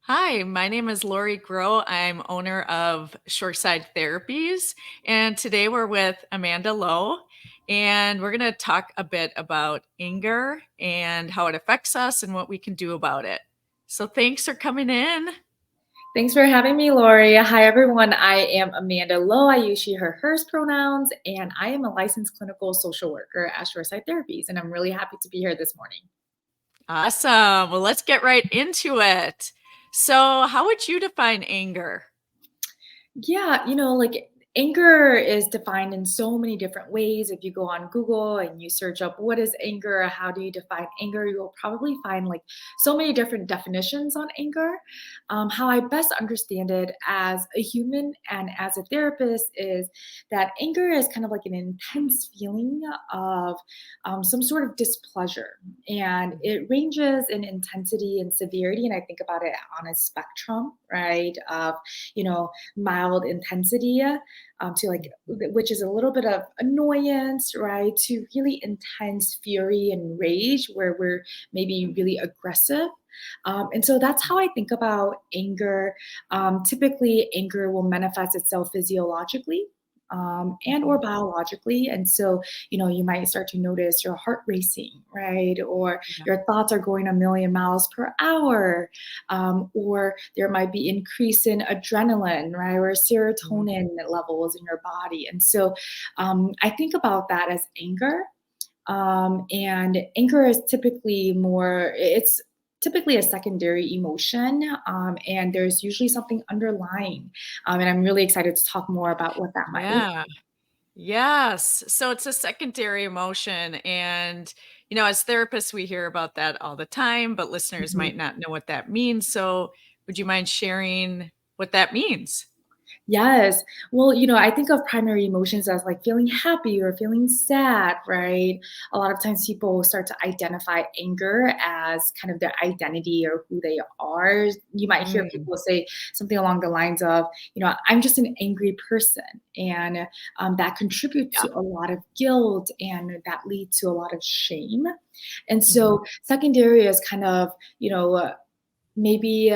Hi, my name is Lori Groh. I'm owner of Shoreside Therapies, and today we're with Amanda Lowe, and we're going to talk a bit about anger and how it affects us and what we can do about it. So, thanks for coming in. Thanks for having me, Lori. Hi, everyone. I am Amanda Lowe. I use she, her, hers pronouns, and I am a licensed clinical social worker at Shoreside Therapies. And I'm really happy to be here this morning. Awesome. Well, let's get right into it. So, how would you define anger? Yeah, anger is defined in so many different ways. If you go on Google and you search up what is anger, how do you define anger, you'll probably find like so many different definitions on anger. How I best understand it as a human and as a therapist is that anger is kind of like an intense feeling of some sort of displeasure, and it ranges in intensity and severity. And I think about it on a spectrum, right? Of mild intensity to like which is a little bit of annoyance, right, to really intense fury and rage where we're maybe really aggressive. And so that's how I think about anger. Typically anger will manifest itself physiologically, and or Mhm. biologically. And so you might start to notice your heart racing, right, or Yeah. your thoughts are going a million miles per hour, or there might be increase in adrenaline, right, or Mhm. serotonin levels in your body. And so I think about that as anger. And anger is typically it's typically a secondary emotion, and there's usually something underlying. And I'm really excited to talk more about what that might look. Yeah. Yes. So it's a secondary emotion. And, as therapists, we hear about that all the time, but listeners Mhm. might not know what that means. So would you mind sharing what that means? Yes. Well, I think of primary emotions as like feeling happy or feeling sad, right? A lot of times people start to identify anger as kind of their identity or who they are. You might hear Mm, people say something along the lines of, I'm just an angry person. And that contributes yeah. to a lot of guilt, and that leads to a lot of shame. And Mhm. so secondary is kind of, maybe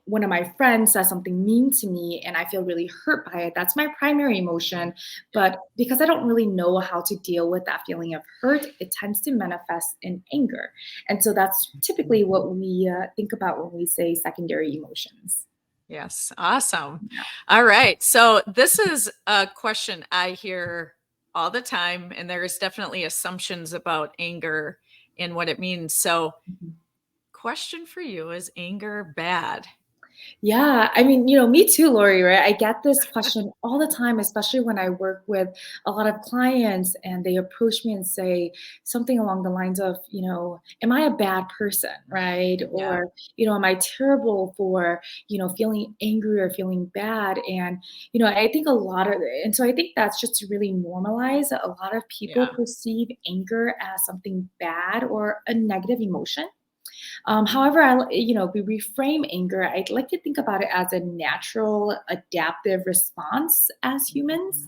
one of my friends says something mean to me and I feel really hurt by it. That's my primary emotion. Yeah. But because I don't really know how to deal with that feeling of hurt, it tends to manifest in anger. And so that's Mhm. typically what we think about when we say secondary emotions. Yes. Awesome. Yeah. All right. So this is a question I hear all the time, and there's definitely assumptions about anger and what it means. So, Mhm. question for you, is anger bad? Yeah, I mean, me too, Lori, right? I get this question all the time, especially when I work with a lot of clients and they approach me and say something along the lines of, am I a bad person, right? Yeah. Or, am I terrible for, feeling angry or feeling bad? And, I think and so I think that's just to really normalize that a lot of people Yeah. perceive anger as something bad or a negative emotion. However, we reframe anger. I'd like to think about it as a natural adaptive response as humans.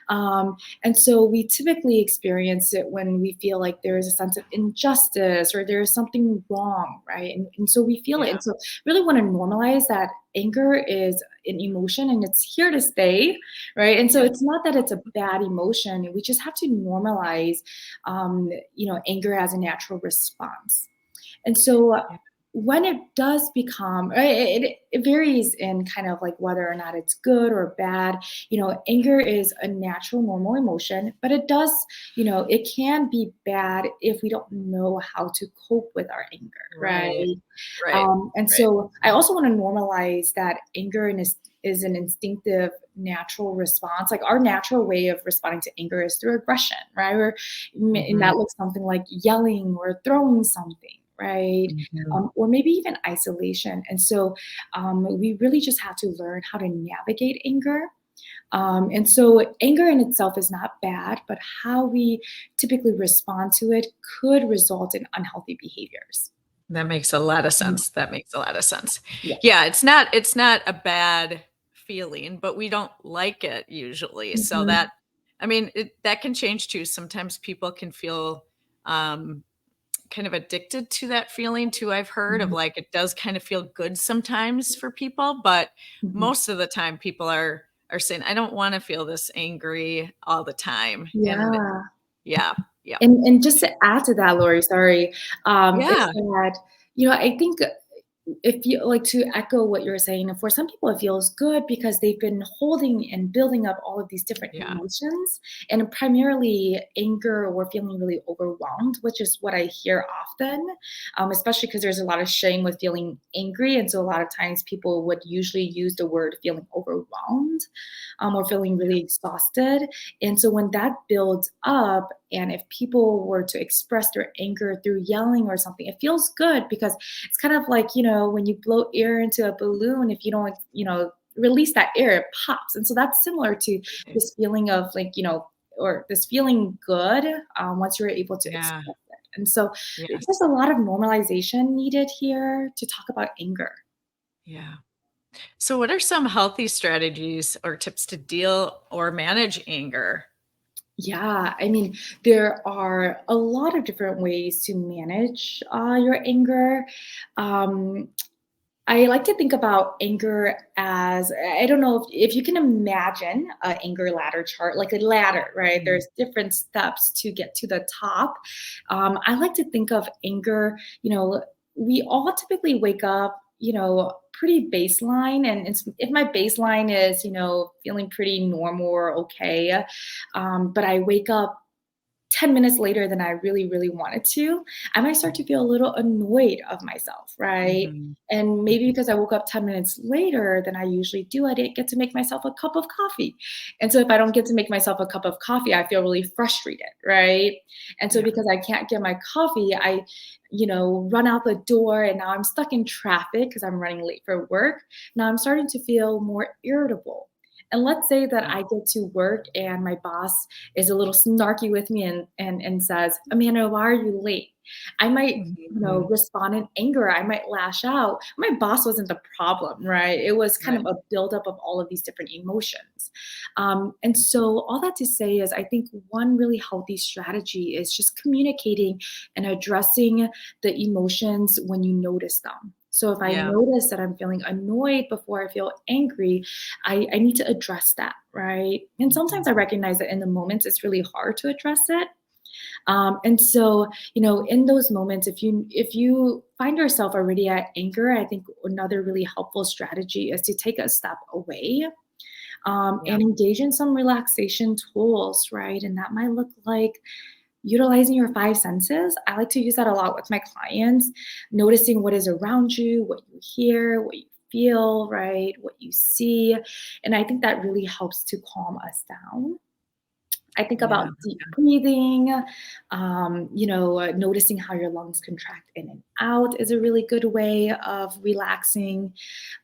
Mhm. And so we typically experience it when we feel like there is a sense of injustice or there is something wrong, right? And so we feel it. Yeah. And so really want to normalize that anger is an emotion and it's here to stay, right? And so Yeah. it's not that it's a bad emotion. We just have to normalize, anger as a natural response. And so Yeah. when it does become, it varies in kind of like whether or not it's good or bad. Anger is a natural, normal emotion, but it does, it can be bad if we don't know how to cope with our anger, Right. right? Right. And Right. so I also want to normalize that anger is an instinctive, natural response. Like our natural way of responding to anger is through aggression, right? And Mhm. that looks something like yelling or throwing something, right? Mhm. Or maybe even isolation. And so we really just have to learn how to navigate anger. And so anger in itself is not bad, but how we typically respond to it could result in unhealthy behaviors. That makes a lot of Yeah. sense. That makes a lot of sense. Yeah. Yeah, it's not a bad feeling, but we don't like it usually. So Mhm. that can change too. Sometimes people can feel um kind of addicted to that feeling too, I've heard of Mhm. like it does kind of feel good sometimes for people, but Mhm. most of the time people are saying, "I don't wanna feel this angry all the time." And Yeah. yeah, yeah. And just to add to that, Lori, sorry, is Yeah, that, I think if you like to echo what you're saying, for some people it feels good because they've been holding and building up all of these different yeah, emotions, and primarily anger or feeling really overwhelmed, which is what I hear often, especially because there's a lot of shame with feeling angry. And so a lot of times people would usually use the word feeling overwhelmed, or feeling really exhausted. And so when that builds up, and if people were to express their anger through yelling or something, it feels good because it's kind of like, when you blow air into a balloon, if you don't, release that air, it pops. And so that's similar to right. this feeling of like, or this feeling good, once you're able to Yeah, express it. And so there's just yes, a lot of normalization needed here to talk about anger. yeah. So what are some healthy strategies or tips to deal or manage anger? Yeah, I mean, there are a lot of different ways to manage your anger. Um, I like to think about anger as, I don't know if you can imagine an anger ladder chart, like a ladder, right? Mhm, There's different steps to get to the top. I like to think of anger, we all typically wake up, pretty baseline. And if my baseline is, feeling pretty normal or okay, but I wake up 10 minutes later than I really, really wanted to, I might start to feel a little annoyed of myself, right? mhm, And maybe mhm. because I woke up 10 minutes later than I usually do, I didn't get to make myself a cup of coffee. And so if I don't get to make myself a cup of coffee, I feel really frustrated, right? And so Yeah, because I can't get my coffee, I, run out the door and now I'm stuck in traffic because I'm running late for work. Now I'm starting to feel more irritable. And let's say that yeah. I get to work and my boss is a little snarky with me and says, "Amanda, why are you late?" I might, Mhm. respond in anger. I might lash out. My boss wasn't the problem, right? It was kind of Right. a buildup of all of these different emotions. And so all that to say is I think one really healthy strategy is just communicating and addressing the emotions when you notice them. So if I Yeah. notice that I'm feeling annoyed before I feel angry, I need to address that, right? And Mhm. sometimes I recognize that in the moments it's really hard to address it. And so, in those moments, if you find yourself already at anger, I think another really helpful strategy is to take a step away, Yeah. and engage in some relaxation tools, right? And that might look like utilizing your five senses. I like to use that a lot with my clients, noticing what is around you, what you hear, what you feel, right? What you see. And I think that really helps to calm us down. I think Yeah. about deep breathing, noticing how your lungs contract in and out is a really good way of relaxing.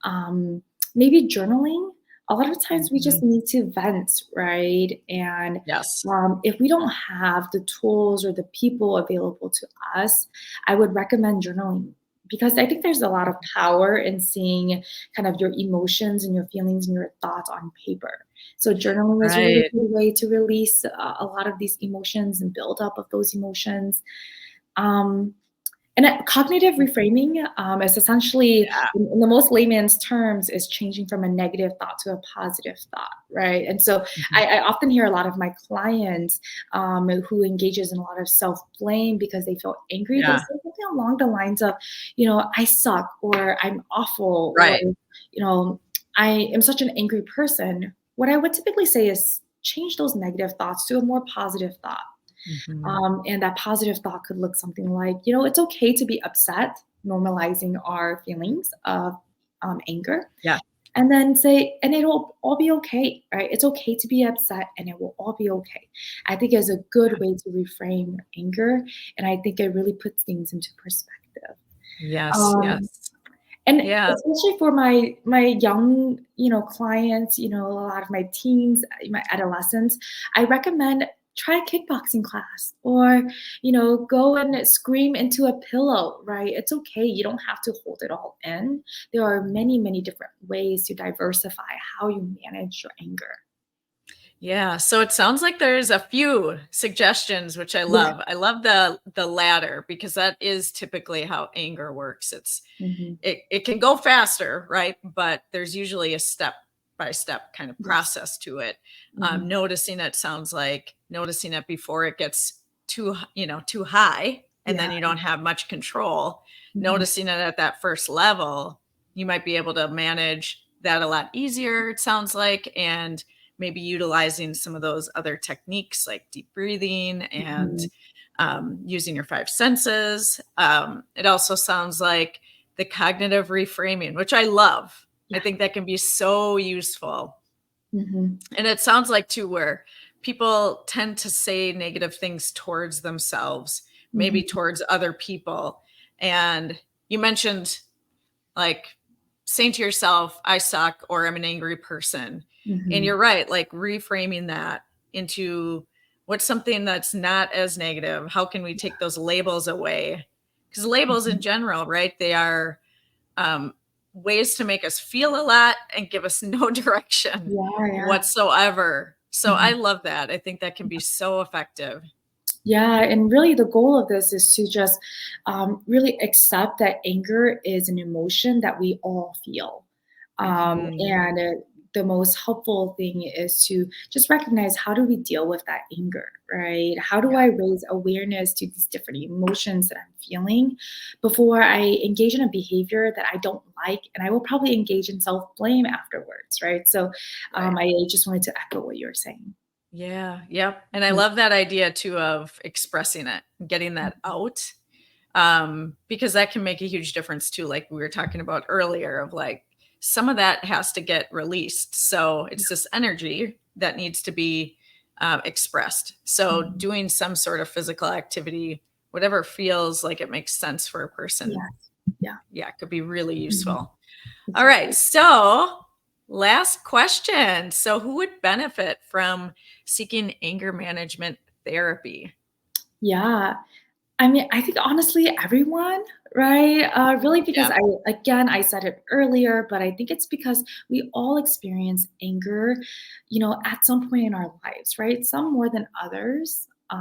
Um, Maybe journaling. A lot of times we just Mhm. need to vent, right? And Yes. if we don't have the tools or the people available to us, I would recommend journaling because I think there's a lot of power in seeing kind of your emotions and your feelings and your thoughts on paper. So journaling is a really Right. good way to release a lot of these emotions and build up of those emotions. Um, and cognitive reframing is essentially, Yeah. in the most layman's terms, is changing from a negative thought to a positive thought, right? And so Mhm. I often hear a lot of my clients who engages in a lot of self-blame because they feel angry. They Yeah. say something along the lines of, I suck, or I'm awful, or, Right. you know, I am such an angry person. What I would typically say is change those negative thoughts to a more positive thought. Mhm. And that positive thought could look something like, it's okay to be upset, normalizing our feelings of anger, Yeah. and then say, and it'll all be okay, right? It's okay to be upset and it will all be okay. I think is a good way to reframe anger. And I think it really puts things into perspective. Yes, Um, yes. and Yeah. especially for my young, clients, a lot of my teens, my adolescents, I recommend try a kickboxing class or, go and scream into a pillow, right? It's okay. You don't have to hold it all in. There are many, many different ways to diversify how you manage your anger. Yeah, so it sounds like there's a few suggestions, which I Yeah. love. I love the latter because that is typically how anger works. Mhm. It can go faster, right? But there's usually a step by step kind of Yes. process to it. Mhm. Noticing it sounds like noticing it before it gets too high, and Yeah. then you don't have much control. Mhm. Noticing it at that first level, you might be able to manage that a lot easier, it sounds like, and maybe utilizing some of those other techniques like deep breathing and Mhm. using your five senses. It also sounds like the cognitive reframing, which I love. I Yeah. think that can be so useful. Mhm. And it sounds like, too, where people tend to say negative things towards themselves, maybe Mhm. towards other people. And you mentioned like saying to yourself, I suck or I'm an angry person. And Mhm. you're right, like reframing that into what's something that's not as negative. How can we take those labels away? Because labels in Mhm. general, right? They are um, ways to make us feel a lot and give us no direction Yeah, yeah. whatsoever. So I Mhm. love that. I think that can be so effective. Yeah, and really the goal of this is to just really accept that anger is an emotion that we all feel. Hmm. And the most helpful thing is to just recognize how do we deal with that anger, right? How do I Yeah, raise awareness to these different emotions that I'm feeling before I engage in a behavior that I don't like? And I will probably engage in self blame afterwards, right? So right. I just wanted to echo what you were saying. Yeah, yep, and I Mhm. love that idea too of expressing it, getting that out, because that can make a huge difference too, like we were talking about earlier of, like, some of that has to get released, so it's this energy that needs to be, expressed. So Mhm. doing some sort of physical activity, whatever feels like it makes sense for a person, Yes. Yeah. yeah, it could be really Mhm. useful. All right. Exactly. So, last question. So, who would benefit from seeking anger management therapy? Yeah. I mean, I think honestly, everyone, right? Really, because Yeah. I said it earlier, but I think it's because we all experience anger, at some point in our lives, right? Some more than others. So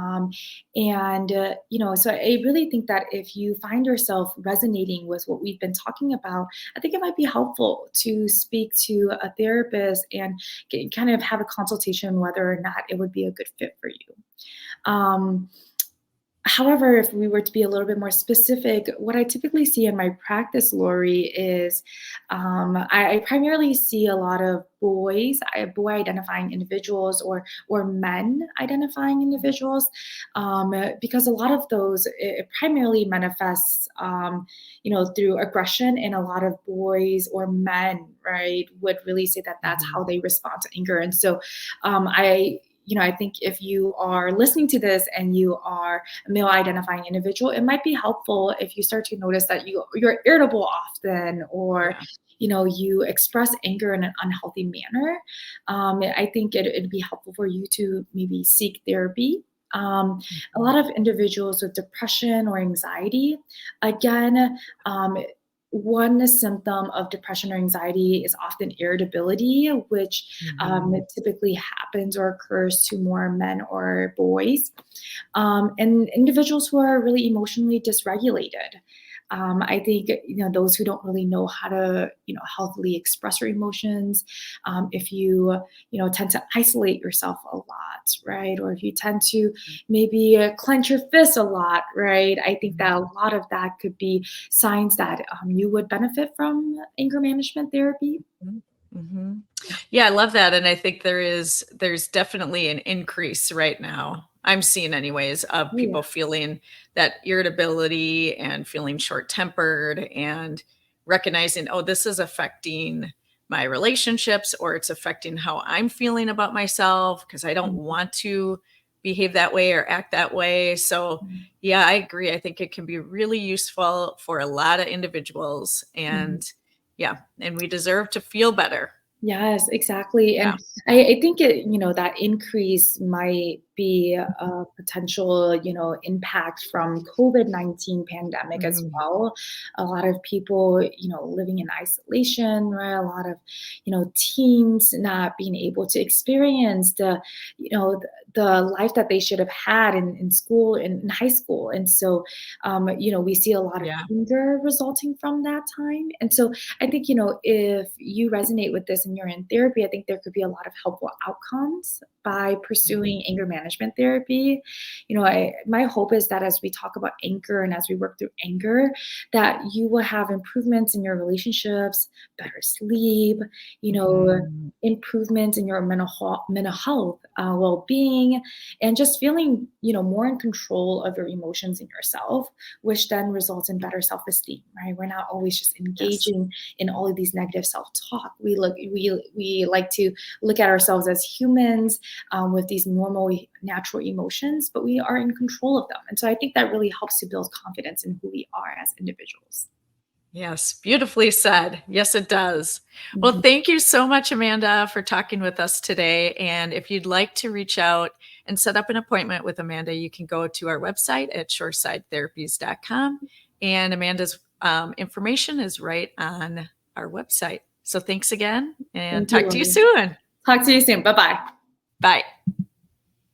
I really think that if you find yourself resonating with what we've been talking about, I think it might be helpful to speak to a therapist and kind of have a consultation whether or not it would be a good fit for you. Um, However, if we were to be a little bit more specific, what I typically see in my practice, Lori, is I primarily see a lot of boy identifying individuals or men identifying individuals, because a lot of those it primarily manifests, through aggression, and a lot of boys or men, right, would really say that that's Mhm. how they respond to anger, and so I think if you are listening to this and you are male identifying individual, it might be helpful if you start to notice that you're irritable often, or Yeah. you express anger in an unhealthy manner. I think it'd be helpful for you to maybe seek therapy. A Mhm. lot of individuals with depression or anxiety, again, um, one symptom of depression or anxiety is often irritability, which Mhm. typically happens or occurs to more men or boys, and individuals who are really emotionally dysregulated. I think those who don't really know how to healthily express your emotions. If you tend to isolate yourself a lot, right, or if you tend to maybe clench your fists a lot, right? I think that a Mhm. lot of that could be signs that you would benefit from anger management therapy. Mhm. Mhm. Yeah. Yeah, I love that, and I think there's definitely an increase right now. I'm seeing anyways of Oh, yeah. people feeling that irritability and feeling short-tempered and recognizing, "Oh, this is affecting my relationships or it's affecting how I'm feeling about myself because I don't Mhm. want to behave that way or act that way." So, yeah, I agree. I think it can be really useful for a lot of individuals Mhm. and yeah, and we deserve to feel better. Yes, exactly, Yeah. and I think that increase might be a potential, impact from COVID-19 pandemic as Mhm. well. A lot of people, living in isolation, right? A lot of, teens not being able to experience the life that they should have had in school, in high school. And so, we see a lot of Yeah. anger resulting from that time. And so I think, if you resonate with this and you're in therapy, I think there could be a lot of helpful outcomes by Mhm. pursuing anger management therapy. My hope is that as we talk about anger and as we work through anger, that you will have improvements in your relationships, better sleep, you know, Mhm. improvements in your mental health, well-being, and just feeling, more in control of your emotions and yourself, which then results in better self-esteem, right? We're not always just Yes. engaging in all of these negative self-talk. We like to look at ourselves as humans, with these normal, natural emotions, but we are in control of them. And so I think that really helps to build confidence in who we are as individuals. Yes, beautifully said. Yes, it does. Well, Mhm. thank you so much, Amanda, for talking with us today. And if you'd like to reach out and set up an appointment with Amanda, you can go to our website at shoresideTherapies.com. And Amanda's information is right on our website. So thanks again and Thank you, talk to you Lily. soon. Talk to you soon. Bye bye. Bye.